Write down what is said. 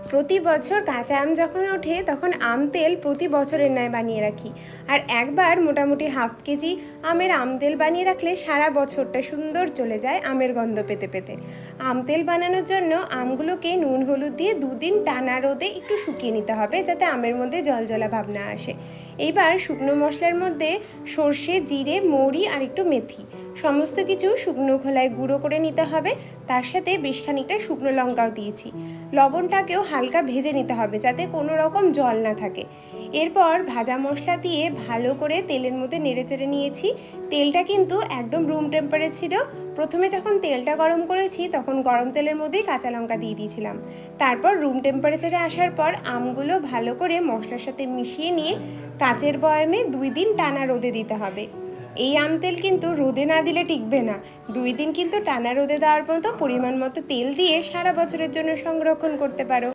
প্রতি বছর কাঁচা আম যখন ওঠে তখন আম তেল প্রতি বছরের ন্যায় বানিয়ে রাখি। আর একবার মোটামুটি হাফ কেজি আমের আম তেল বানিয়ে রাখলে সারা বছরটা সুন্দর চলে যায় আমের গন্ধ পেতে পেতে। আম তেল বানানোর জন্য আমগুলোকে নুন হলুদ দিয়ে দুদিন টানা রোদে একটু শুকিয়ে নিতে হবে, যাতে আমের মধ্যে জলজলা ভাব না আসে। এইবার শুকনো মশলার মধ্যে সর্ষে, জিরে, মৌরি আর একটু মেথি সমস্ত কিছু শুকনো খোলায় গুঁড়ো করে নিতে হবে। তার সাথে বেশ খানিকটা শুকনো লঙ্কাও দিয়েছি। লবণটাকেও হালকা ভেজে নিতে হবে যাতে কোনো রকম জল না থাকে। এরপর ভাজা মশলা দিয়ে ভালো করে তেলের মধ্যে নেড়েচেড়ে নিয়েছি। তেলটা কিন্তু একদম রুম টেম্পারেচার ছিল। প্রথমে যখন তেলটা গরম করেছি তখন গরম তেলের মধ্যেই কাঁচা লঙ্কা দিয়ে দিয়েছিলাম। তারপর রুম টেম্পারেচারে আসার পর আমগুলো ভালো করে মশলার সাথে মিশিয়ে নিয়ে কাচের বয়ামে 2 দিন টানা রোদে দিতে হবে। এই আম তেল কিন্তু রোদে না দিলে টিকবে না। 2 দিন কিন্তু টানা রোদে দেওয়ার মতো পরিমাণ মতো তেল দিয়ে সারা বছরের জন্য সংরক্ষণ করতে পারো।